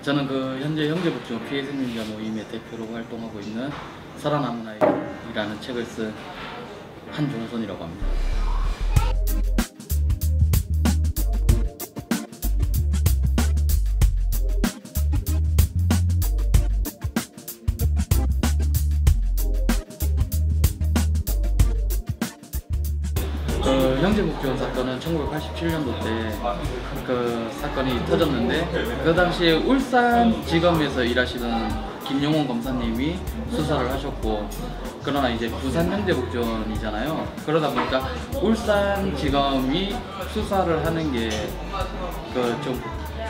저는 현재 형제복지원 피해 생존자 모임의 대표로 활동하고 있는 살아남은 아이라는 책을 쓴 한종선이라고 합니다. 형제복지원 사건은 1987년도 때 그 사건이 터졌는데, 그 당시에 울산지검에서 일하시는 김용원 검사님이 수사를 하셨고, 그러나 이제 부산 형제복지원이잖아요. 그러다 보니까 울산지검이 수사를 하는 게 좀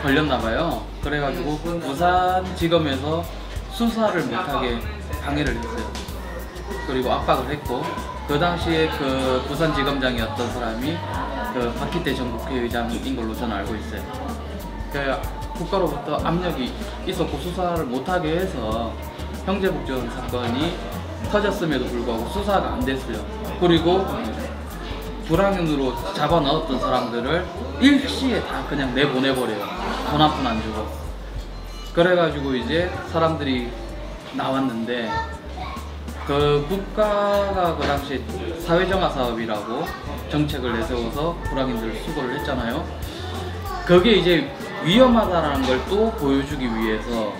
걸렸나봐요. 그래가지고 부산지검에서 수사를 못하게 방해를 했어요. 그리고 압박을 했고, 그 당시에 그 부산지검장이었던 사람이 그 박희태 전 국회의장인 걸로 저는 알고 있어요. 그 국가로부터 압력이 있었고 수사를 못하게 해서 형제복지원 사건이 터졌음에도 불구하고 수사가 안 됐어요. 그리고 불황으로 잡아 넣었던 사람들을 일시에 다 그냥 내보내버려요. 돈 한 푼 안 주고. 그래가지고 이제 사람들이 나왔는데, 그 국가가 그 당시에 사회정화 사업이라고 정책을 내세워서 불황인들을 수거를 했잖아요. 그게 이제 위험하다라는 걸 또 보여주기 위해서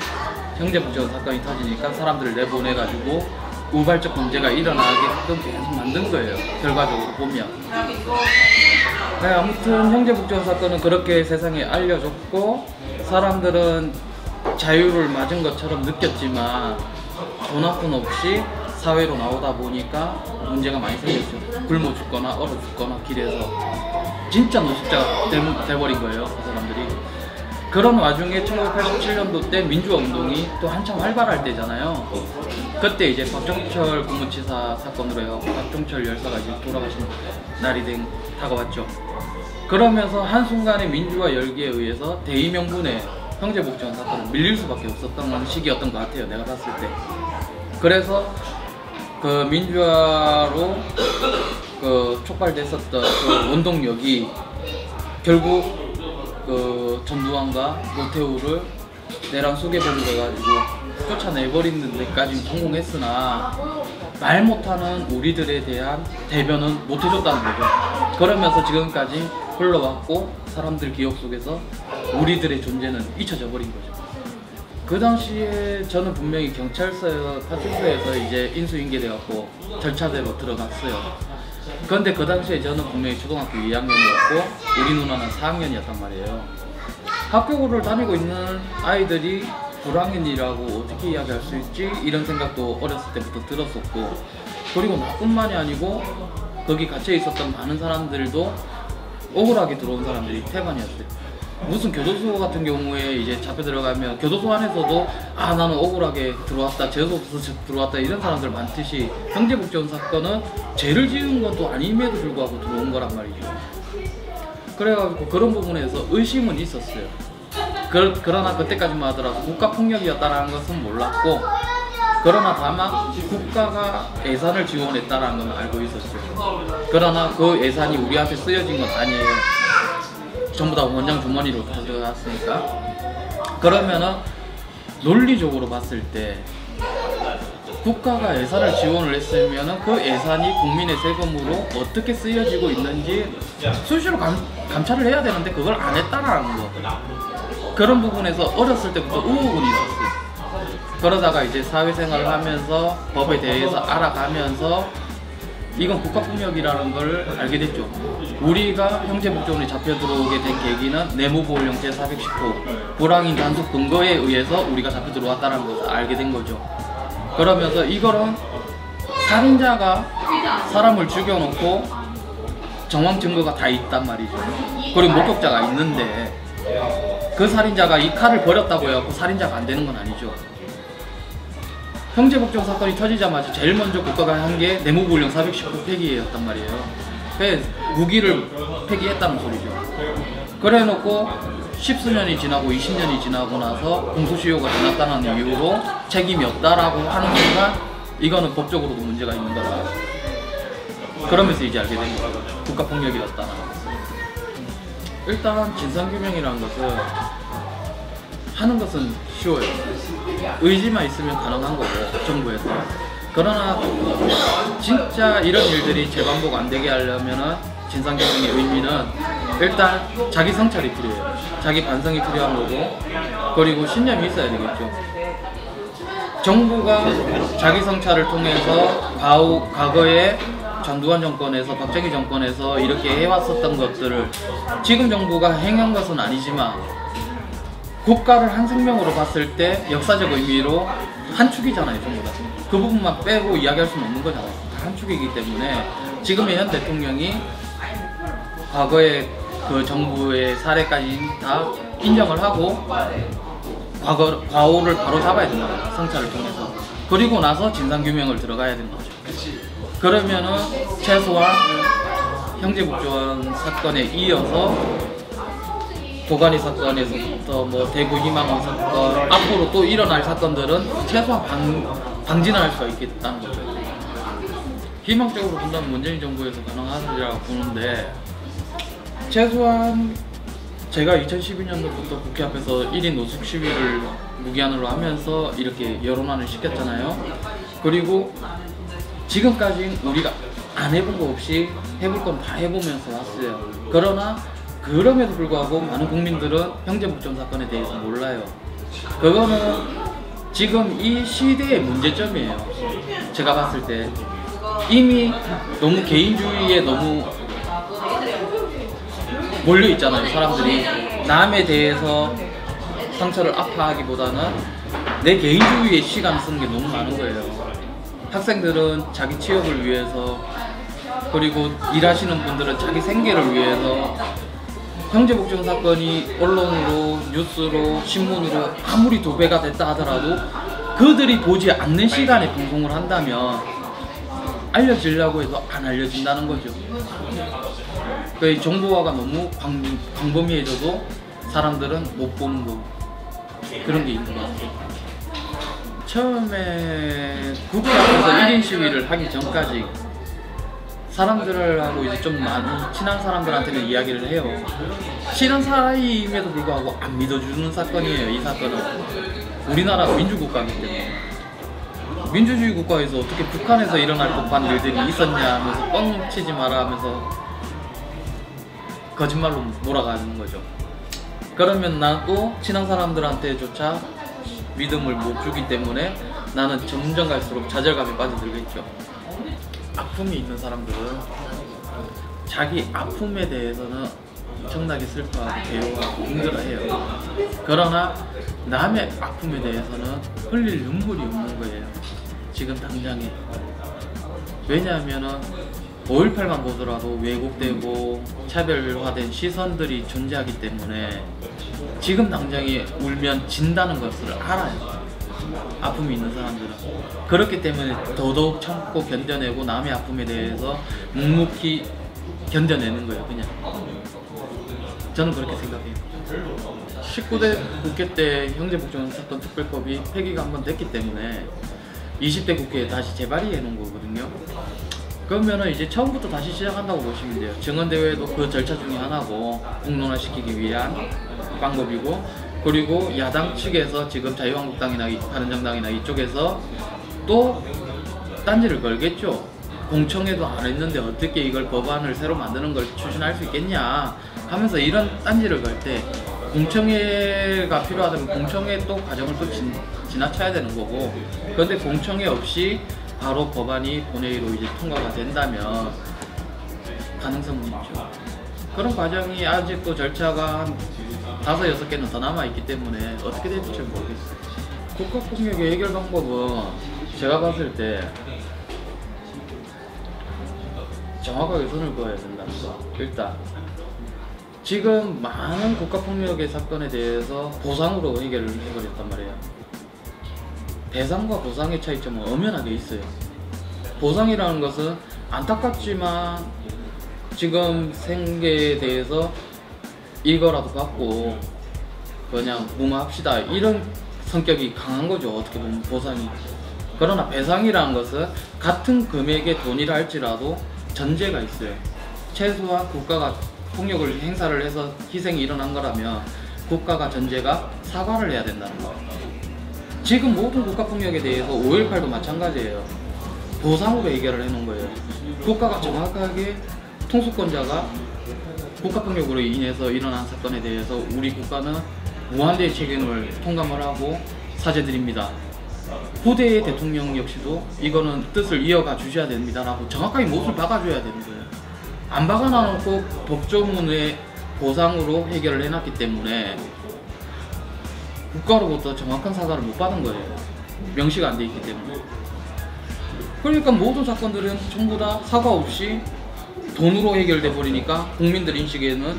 형제복지원 사건이 터지니까 사람들을 내보내가지고 우발적 범죄가 일어나게끔 계속 만든 거예요. 결과적으로 보면. 네, 아무튼 형제복지원 사건은 그렇게 세상에 알려졌고, 사람들은 자유를 맞은 것처럼 느꼈지만 돈 한 푼 없이 사회로 나오다 보니까 문제가 많이 생겼죠. 굶어 죽거나 얼어 죽거나 길에서 진짜 노숙자가 돼버린 거예요, 그 사람들이. 그런 와중에 1987년도 때 민주화 운동이 또 한참 활발할 때잖아요. 그때 이제 박종철 고문치사 사건으로 해서 박종철 열사가 이제 돌아가신 날이 다가왔죠. 그러면서 한순간에 민주화 열기에 의해서 대의명분의 형제복지원 사건을 밀릴 수밖에 없었던 시기였던 것 같아요, 내가 봤을 때. 그래서 그 민주화로 그 촉발됐었던 그 원동력이 결국 그 전두환과 노태우를 내랑 수개벌로 해가지고 쫓아내버리는 데까지 성공했으나 말 못하는 우리들에 대한 대변은 못해줬다는 거죠. 그러면서 지금까지 흘러왔고 사람들 기억 속에서 우리들의 존재는 잊혀져 버린 거죠. 그 당시에 저는 분명히 경찰서에서 파출소에서 이제 인수인계돼갖고 절차대로 들어갔어요. 그런데 그 당시에 저는 분명히 초등학교 2학년이었고 우리 누나는 4학년이었단 말이에요. 학교를 다니고 있는 아이들이 불황인이라고 어떻게 이야기할 수 있지? 이런 생각도 어렸을 때부터 들었었고, 그리고 나뿐만이 아니고 거기 갇혀 있었던 많은 사람들도 억울하게 들어온 사람들이 태반이었어요. 무슨 교도소 같은 경우에 이제 잡혀 들어가면 교도소 안에서도 아 나는 억울하게 들어왔다, 재수 없어서 들어왔다 이런 사람들 많듯이 형제복지원 사건은 죄를 지은 것도 아님에도 불구하고 들어온 거란 말이죠. 그래가지고 그런 부분에서 의심은 있었어요. 그러나 그때까지만 하더라도 국가폭력이었다는 것은 몰랐고, 그러나 다만 국가가 예산을 지원했다는 건 알고 있었어요. 그러나 그 예산이 우리한테 쓰여진 건 아니에요. 전부 다 원장 주머니로 다 들어갔으니까. 그러면은 논리적으로 봤을 때 국가가 예산을 지원을 했으면은 그 예산이 국민의 세금으로 어떻게 쓰여지고 있는지 수시로 감찰을 해야 되는데 그걸 안 했다라는 거. 그런 부분에서 어렸을 때부터 의혹은 있었어요. 그러다가 이제 사회생활을 하면서 법에 대해서 알아가면서 이건 국가폭력이라는 걸 알게 됐죠. 우리가 형제복지원에 잡혀 들어오게 된 계기는 내무보호령 제410호 불황인 단속 근거에 의해서 우리가 잡혀 들어왔다는 것을 알게 된 거죠. 그러면서 이거는 살인자가 사람을 죽여놓고 정황 증거가 다 있단 말이죠. 그리고 목격자가 있는데 그 살인자가 이 칼을 버렸다고 해갖고 살인자가 안 되는 건 아니죠. 형제복지원 사건이 터지자마자 제일 먼저 국가가 한 게 내무보호령 419 폐기였단 말이에요. 그래서 무기를 폐기했다는 소리죠. 그래 놓고 10수년이 지나고 20년이 지나고 나서 공소시효가 지났다는 이유로 책임이 없다라고 하는 순간 이거는 법적으로도 문제가 있는 거다. 그러면서 이제 알게 된 거죠. 국가폭력이었다는 것을. 일단 진상규명이라는 것은 하는 것은 쉬워요. 의지만 있으면 가능한 거고, 정부에서. 그러나 진짜 이런 일들이 재반복 안 되게 하려면은 진상규명의 의미는 일단 자기 성찰이 필요해요. 자기 반성이 필요한 거고, 그리고 신념이 있어야 되겠죠. 정부가 자기 성찰을 통해서 과거에 전두환 정권에서, 박정희 정권에서 이렇게 해왔었던 것들을 지금 정부가 행한 것은 아니지만 국가를 한 생명으로 봤을 때 역사적 의미로 한 축이잖아요, 전부 다. 그 부분만 빼고 이야기할 수는 없는 거잖아요. 다 한 축이기 때문에 지금의 현 대통령이 과거의 그 정부의 사례까지 다 인정을 하고 과오를 바로 잡아야 된다, 성찰을 통해서. 그리고 나서 진상규명을 들어가야 되는 거죠. 그러면은 최소한 형제국조원 사건에 이어서 도가니 사건에서부터 뭐 대구 희망원 사건, 앞으로 또 일어날 사건들은 최소한 방지는 할 수가 있겠다는 거죠. 희망적으로 본다면 문재인 정부에서 가능하리라고 보는데, 최소한 제가 2012년도부터 국회 앞에서 1인 노숙 시위를 무기한으로 하면서 이렇게 여론화를 시켰잖아요. 그리고 지금까지 우리가 안 해본 거 없이 해볼 건 다 해보면서 왔어요. 그러나 그럼에도 불구하고 많은 국민들은 형제복종 사건에 대해서 몰라요. 그거는 지금 이 시대의 문제점이에요. 제가 봤을 때 이미 너무 개인주의에 너무 몰려 있잖아요. 사람들이 남에 대해서 상처를 아파하기보다는 내 개인주의에 시간을 쓰는 게 너무 많은 거예요. 학생들은 자기 취업을 위해서, 그리고 일하시는 분들은 자기 생계를 위해서 형제복종 사건이 언론으로, 뉴스로, 신문으로 아무리 도배가 됐다 하더라도 그들이 보지 않는 시간에 방송을 한다면 알려지려고 해도 안 알려진다는 거죠. 그 정보화가 너무 광범위해져도 사람들은 못 보는 거, 그런 게 있는 것 같아요. 처음에 국회 앞에서 1인 시위를 하기 전까지 사람들하고 이제 좀 많이 친한 사람들한테는 이야기를 해요. 친한 사이임에도 불구하고 안 믿어주는 사건이에요. 이 사건은 우리나라 민주국가이기 때문에. 민주주의 국가에서 어떻게 북한에서 일어날 법한 일들이 있었냐 하면서 뻥치지 마라 하면서 거짓말로 몰아가는 거죠. 그러면 나도 친한 사람들한테조차 믿음을 못 주기 때문에 나는 점점 갈수록 좌절감에 빠져들겠죠. 아픔이 있는 사람들은 자기 아픔에 대해서는 엄청나게 슬퍼하고 괴로워하고 힘들어해요. 그러나 남의 아픔에 대해서는 흘릴 눈물이 없는 거예요. 지금 당장에. 왜냐하면은 5.18만 보더라도 왜곡되고 차별화된 시선들이 존재하기 때문에 지금 당장에 울면 진다는 것을 알아요. 아픔이 있는 사람들은. 그렇기 때문에 더더욱 참고 견뎌내고 남의 아픔에 대해서 묵묵히 견뎌내는 거예요. 그냥 저는 그렇게 생각해요. 19대 국회 때 형제복종 사건 특별법이 폐기가 한번 됐기 때문에 20대 국회에 다시 재발의해 놓은 거거든요. 그러면은 이제 처음부터 다시 시작한다고 보시면 돼요. 증언대회도 그 절차 중에 하나고 공론화시키기 위한 방법이고, 그리고 야당 측에서 지금 자유한국당이나 바른정당이나 이쪽에서 또 딴지를 걸겠죠. 공청회도 안 했는데 어떻게 이걸 법안을 새로 만드는 걸 추진할 수 있겠냐 하면서 이런 딴지를 걸 때 공청회가 필요하다면 공청회 또 과정을 또 지나쳐야 되는 거고, 그런데 공청회 없이 바로 법안이 본회의로 이제 통과가 된다면 가능성은 있죠. 그런 과정이 아직도 절차가 한 5-6개는 더 남아있기 때문에 어떻게 될지 잘 모르겠어요. 국가폭력의 해결 방법은 제가 봤을 때 정확하게 선을 그어야 된다는 거. 일단 지금 많은 국가폭력의 사건에 대해서 보상으로 해결을 해버렸단 말이에요. 배상과 보상의 차이점은 엄연하게 있어요. 보상이라는 것은 안타깝지만 지금 생계에 대해서 이거라도 받고 그냥 무마합시다, 이런 성격이 강한 거죠. 어떻게 보면 보상이. 그러나 배상이라는 것은 같은 금액의 돈이라 할지라도 전제가 있어요. 최소한 국가가 폭력을 행사를 해서 희생이 일어난 거라면 국가가 전제가 사과를 해야 된다는 거예요. 지금 모든 국가폭력에 대해서 5.18도 마찬가지예요. 보상으로 해결을 해놓은 거예요. 국가가 정확하게 통수권자가 국가폭력으로 인해서 일어난 사건에 대해서 우리 국가는 무한대의 책임을 통감을 하고 사죄드립니다. 후대의 대통령 역시도 이거는 뜻을 이어가 주셔야 됩니다 라고 정확하게 못을 박아줘야 되는 거예요. 안 박아놔놓고 법조문의 보상으로 해결을 해놨기 때문에 국가로부터 정확한 사과를 못 받은 거예요. 명시가 안 돼 있기 때문에. 그러니까 모든 사건들은 전부 다 사과 없이 돈으로 해결돼 버리니까 국민들 인식에는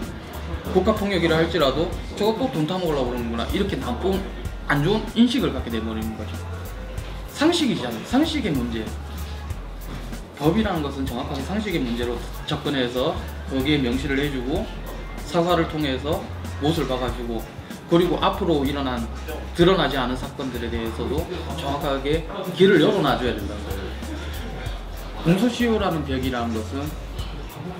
국가폭력이라 할지라도 저것도 돈 타먹으려고 그러는구나, 이렇게 나쁜 안 좋은 인식을 갖게 돼버리는 거죠. 상식이잖아요. 상식의 문제. 법이라는 것은 정확하게 상식의 문제로 접근해서 거기에 명시를 해주고 사과를 통해서 못을 박아주고, 그리고 앞으로 일어난 드러나지 않은 사건들에 대해서도 정확하게 길을 열어놔줘야 된다는 거예요. 공소시효라는 벽이라는 것은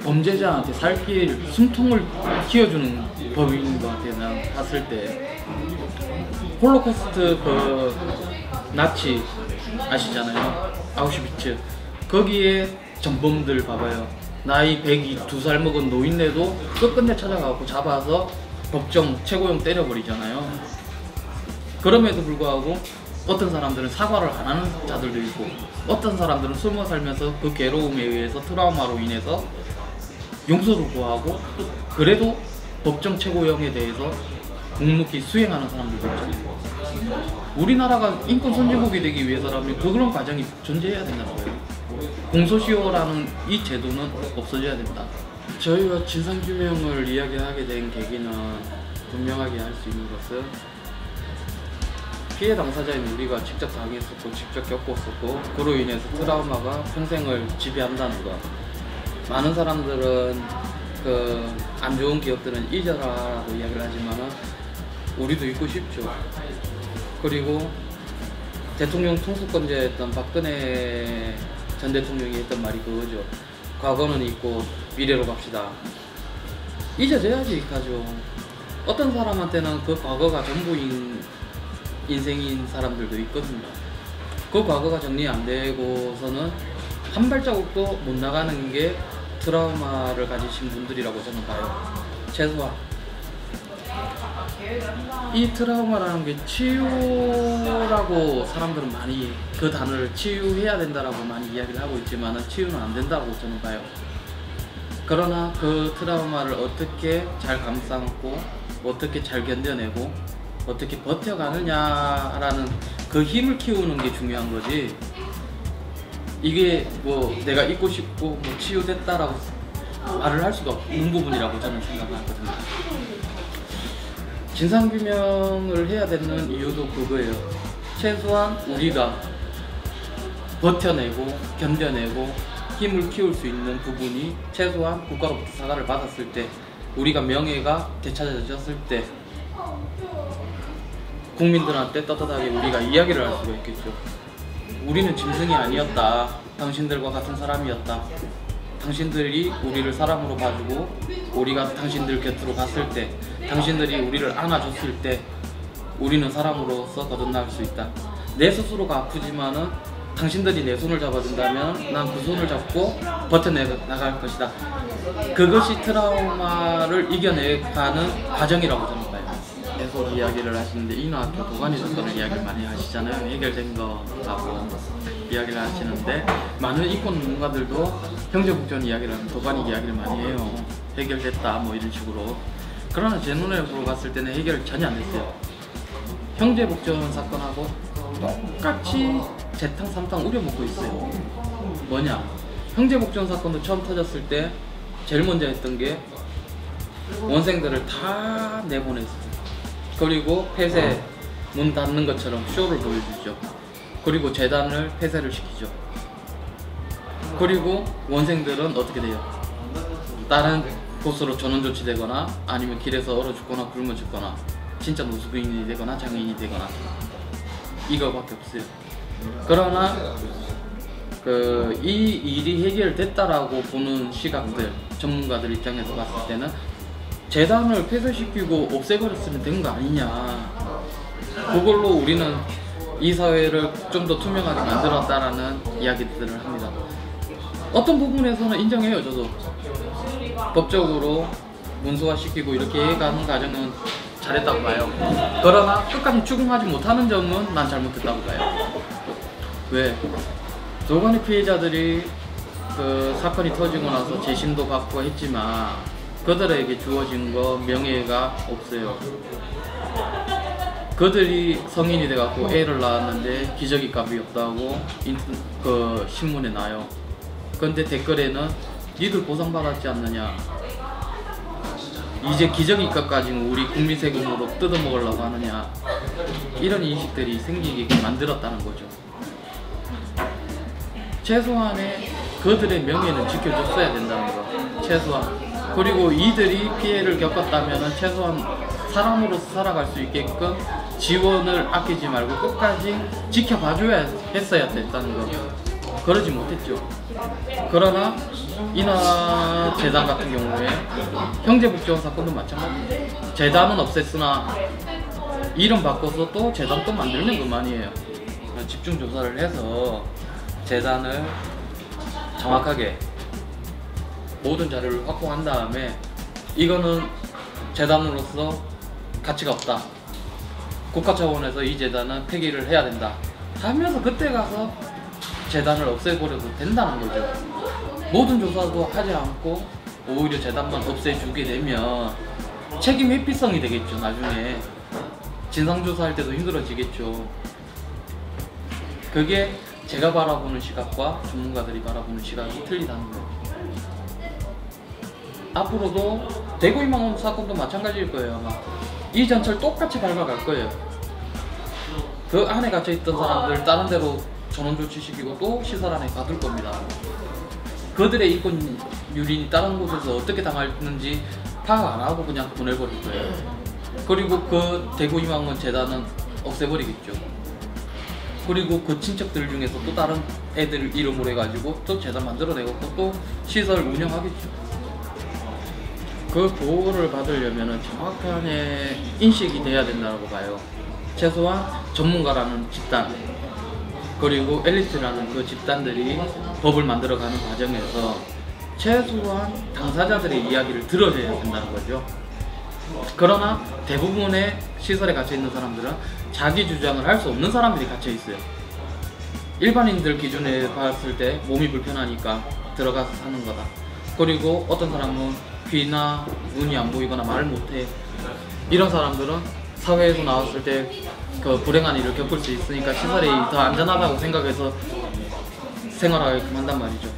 범죄자한테 살 기회를, 숨통을 키워주는 법인 것 같아요. 난 봤을 때 홀로코스트 그 나치 아시잖아요. 아우슈비츠. 거기에 전범들 봐봐요. 나이 102살 먹은 노인네도 끝끝내 찾아가고 잡아서 법정 최고형 때려버리잖아요. 그럼에도 불구하고 어떤 사람들은 사과를 안 하는 자들도 있고, 어떤 사람들은 숨어 살면서 그 괴로움에 의해서 트라우마로 인해서 용서를 구하고 그래도 법정 최고형에 대해서 묵묵히 수행하는 사람들도 있잖아요. 우리나라가 인권 선진국이 되기 위해서라면 그런 과정이 존재해야 된다는 거예요. 공소시효라는 이 제도는 없어져야 된다. 저희가 진상규명을 이야기하게 된 계기는 분명하게 할 수 있는 것은 피해 당사자인 우리가 직접 당했었고 직접 겪었었고 그로 인해서 트라우마가 평생을 지배한다는 것. 많은 사람들은 그 안 좋은 기억들은 잊어라라고 이야기를 하지만 우리도 잊고 싶죠. 그리고 대통령 통수권자였던 박근혜 전 대통령이 했던 말이 그거죠. 과거는 잊고 미래로 갑시다. 잊어져야지 가죠. 어떤 사람한테는 그 과거가 전부인 인생인 사람들도 있거든요. 그 과거가 정리 안 되고서는 한 발자국도 못 나가는 게 트라우마를 가지신 분들이라고 저는 봐요. 최소한 이 트라우마라는 게 치유라고 사람들은 많이 그 단어를 치유해야 된다라고 많이 이야기를 하고 있지만 치유는 안 된다고 저는 봐요. 그러나 그 트라우마를 어떻게 잘 감싸고 어떻게 잘 견뎌내고 어떻게 버텨가느냐라는 그 힘을 키우는 게 중요한 거지, 이게 뭐 내가 잊고 싶고 뭐 치유됐다라고 말을 할 수가 없는 부분이라고 저는 생각하거든요. 진상규명을 해야 되는 이유도 그거예요. 최소한 우리가 버텨내고 견뎌내고 힘을 키울 수 있는 부분이 최소한 국가로부터 사과를 받았을 때, 우리가 명예가 되찾아졌을 때 국민들한테 떳떳하게 우리가 이야기를 할 수가 있겠죠. 우리는 짐승이 아니었다. 당신들과 같은 사람이었다. 당신들이 우리를 사람으로 봐주고 우리가 당신들 곁으로 갔을 때, 당신들이 우리를 안아줬을 때 우리는 사람으로서 거듭날 수 있다. 내 스스로가 아프지만은 당신들이 내 손을 잡아준다면 난 그 손을 잡고 버텨나갈 것이다. 그것이 트라우마를 이겨내가는 과정이라고 저는 봐요. 계속 이야기를 하시는데 인하학교 도가니 사건을 이야기를 많이 하시잖아요. 해결된 거라고 이야기를 하시는데 많은 이권 전문가들도 형제복전 이야기를 하면 도가니 이야기를 많이 해요. 해결됐다 뭐 이런 식으로. 그러나 제 눈에 보러 갔을 때는 해결 전혀 안 됐어요. 형제복전 사건하고 똑같이 재탕 삼탕 우려먹고 있어요. 뭐냐, 형제복전 사건도 처음 터졌을 때 제일 먼저 했던 게 원생들을 다 내보냈어요. 그리고 폐쇄 문 닫는 것처럼 쇼를 보여주죠. 그리고 재단을 폐쇄를 시키죠. 그리고 원생들은 어떻게 돼요? 다른 곳으로 전원 조치되거나 아니면 길에서 얼어 죽거나 굶어 죽거나 진짜 노숙인이 되거나 장애인이 되거나 이거밖에 없어요. 그러나 이 일이 해결됐다라고 보는 시각들, 전문가들 입장에서 봤을 때는 재단을 폐쇄시키고 없애버렸으면 된 거 아니냐. 그걸로 우리는 이 사회를 좀 더 투명하게 만들었다라는 이야기들을 합니다. 어떤 부분에서는 인정해요. 저도 법적으로 문서화시키고 이렇게 해가는 과정은 잘했다고 봐요. 그러나 끝까지 추궁하지 못하는 점은 난 잘못했다고 봐요. 왜? 조간의 피해자들이 그 사건이 터지고 나서 재심도 받고 했지만 그들에게 주어진 거 명예가 없어요. 그들이 성인이 돼갖고 애를 낳았는데 기저귀 값이 없다고 그 신문에 나요. 근데 댓글에는 니들 보상받았지 않느냐, 이제 기저귀 값까지 우리 국민 세금으로 뜯어먹으려고 하느냐, 이런 인식들이 생기게 만들었다는 거죠. 최소한의 그들의 명예는 지켜줬어야 된다는 거. 최소한. 그리고 이들이 피해를 겪었다면 최소한 사람으로서 살아갈 수 있게끔 지원을 아끼지 말고 끝까지 지켜봐줘야 했어야 됐다는 거. 그러지 못했죠. 그러나 인하 재단 같은 경우에 형제복지원 사건도 마찬가지예요. 재단은 없앴으나 이름 바꿔서 또 재단 또 만들면 그만이에요. 집중 조사를 해서 재단을 정확하게 모든 자료를 확보한 다음에 이거는 재단으로서 가치가 없다, 국가 차원에서 이 재단은 폐기를 해야 된다 하면서 그때 가서 재단을 없애버려도 된다는 거죠. 모든 조사도 하지 않고 오히려 재단만 없애주게 되면 책임 회피성이 되겠죠. 나중에 진상조사할 때도 힘들어지겠죠. 그게 제가 바라보는 시각과 전문가들이 바라보는 시각이 틀리다는 거예요. 앞으로도 대구이망원 사건도 마찬가지일 거예요. 아마 이 전철 똑같이 밟아갈 거예요. 그 안에 갇혀있던 사람들 다른 데로 전원 조치시키고 또 시설 안에 가둘 겁니다. 그들의 인권 유린이 다른 곳에서 어떻게 당할는지 파악 안 하고 그냥 보내버릴 거예요. 그리고 그 대구이망원 재단은 없애버리겠죠. 그리고 그 친척들 중에서 또 다른 애들 이름으로 해가지고 또 재단 만들어내고 또 시설 운영하겠죠. 그 보호를 받으려면 정확한 인식이 돼야 된다고 봐요. 최소한 전문가라는 집단, 그리고 엘리트라는 그 집단들이 법을 만들어가는 과정에서 최소한 당사자들의 이야기를 들어줘야 된다는 거죠. 그러나 대부분의 시설에 갇혀있는 사람들은 자기 주장을 할 수 없는 사람들이 갇혀있어요. 일반인들 기준에 봤을 때 몸이 불편하니까 들어가서 사는 거다. 그리고 어떤 사람은 귀나 눈이 안 보이거나 말을 못해. 이런 사람들은 사회에서 나왔을 때 그 불행한 일을 겪을 수 있으니까 시설이 더 안전하다고 생각해서 생활하게끔 한단 말이죠.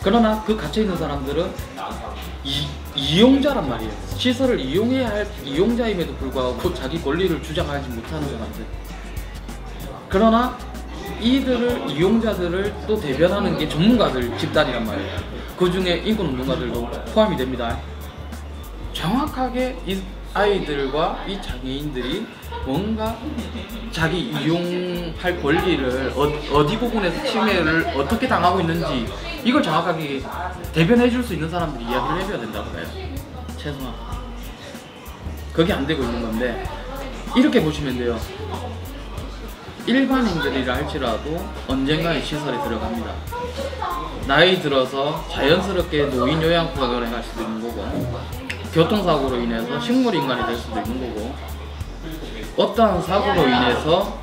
그러나 그 갇혀있는 사람들은 이용자란 말이에요. 시설을 이용해야 할 이용자임에도 불구하고 자기 권리를 주장하지 못하는 사람들. 그러나 이들을, 이용자들을 또 대변하는 게 전문가들 집단이란 말이에요. 그 중에 인권운동가들도 포함이 됩니다. 정확하게 이 아이들과 이 장애인들이 뭔가 자기 이용할 권리를 어디 부분에서 침해를 어떻게 당하고 있는지 이걸 정확하게 대변해 줄 수 있는 사람들이 이야기를 해줘야 된다고 봐요. 최소한 그게 안 되고 있는 건데, 이렇게 보시면 돼요. 일반인들이라 할지라도 언젠가는 시설에 들어갑니다. 나이 들어서 자연스럽게 노인 요양병원에 갈 수도 있는 거고, 교통사고로 인해서 식물인간이 될 수도 있는 거고, 어떠한 사고로 인해서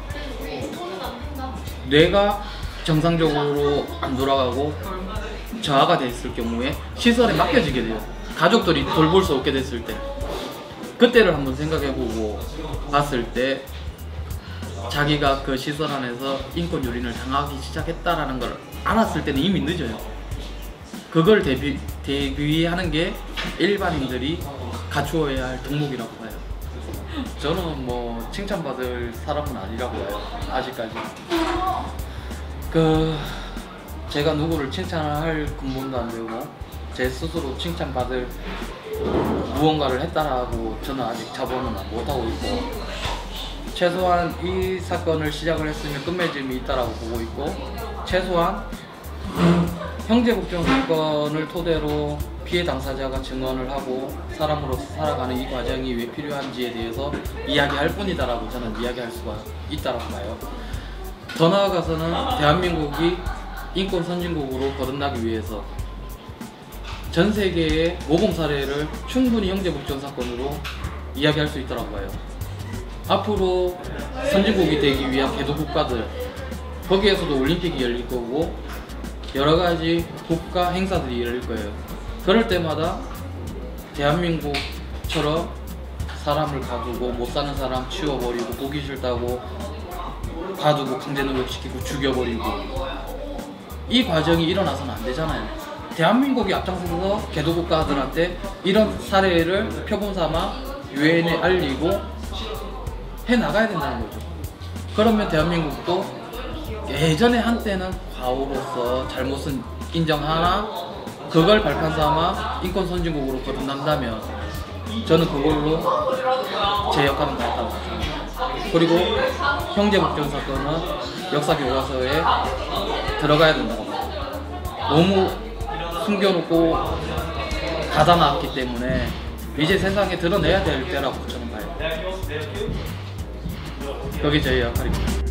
뇌가 정상적으로 안 돌아가고 저하가 됐을 경우에 시설에 맡겨지게 돼요. 가족들이 돌볼 수 없게 됐을 때, 그때를 한번 생각해보고 봤을 때 자기가 그 시설 안에서 인권 유린을 당하기 시작했다라는 걸 알았을 때는 이미 늦어요. 그걸 대비하는 게 일반인들이 갖추어야 할 덕목이라고 봐요. 저는 뭐 칭찬받을 사람은 아니라고 봐요. 아직까지. 제가 누구를 칭찬할 근본도 안 되고 제 스스로 칭찬받을 무언가를 했다라고 저는 아직 자본은 못하고 있고, 최소한 이 사건을 시작을 했으면 끝맺음이 있다라고 보고 있고, 최소한 형제복종 사건을 토대로 피해 당사자가 증언을 하고 사람으로서 살아가는 이 과정이 왜 필요한지에 대해서 이야기할 뿐이다라고 저는 이야기할 수가 있다라고 봐요. 더 나아가서는 대한민국이 인권 선진국으로 거듭나기 위해서 전 세계의 모범 사례를 충분히 형제복종 사건으로 이야기할 수 있다고 봐요. 앞으로 선진국이 되기 위한 개도 국가들, 거기에서도 올림픽이 열릴 거고 여러 가지 국가 행사들이 열릴 거예요. 그럴 때마다 대한민국처럼 사람을 가두고 못 사는 사람 치워버리고 보기 싫다고 가두고 강제노역시키고 죽여버리고 이 과정이 일어나서는 안 되잖아요. 대한민국이 앞장서서 개도국가들한테 이런 사례를 표본삼아 유엔에 알리고 해나가야 된다는 거죠. 그러면 대한민국도 예전에 한때는 과오로서 잘못은 인정하나 그걸 발판삼아 인권 선진국으로 거듭난다면 저는 그걸로 제 역할은 다 했다고 생각합니다. 그리고 형제복종 사건은 역사 교과서에 들어가야 된다고 봅니다. 너무 숨겨놓고 닫아놨기 때문에 이제 세상에 드러내야 될 때라고 저는 봐요. 그게 제 역할입니다.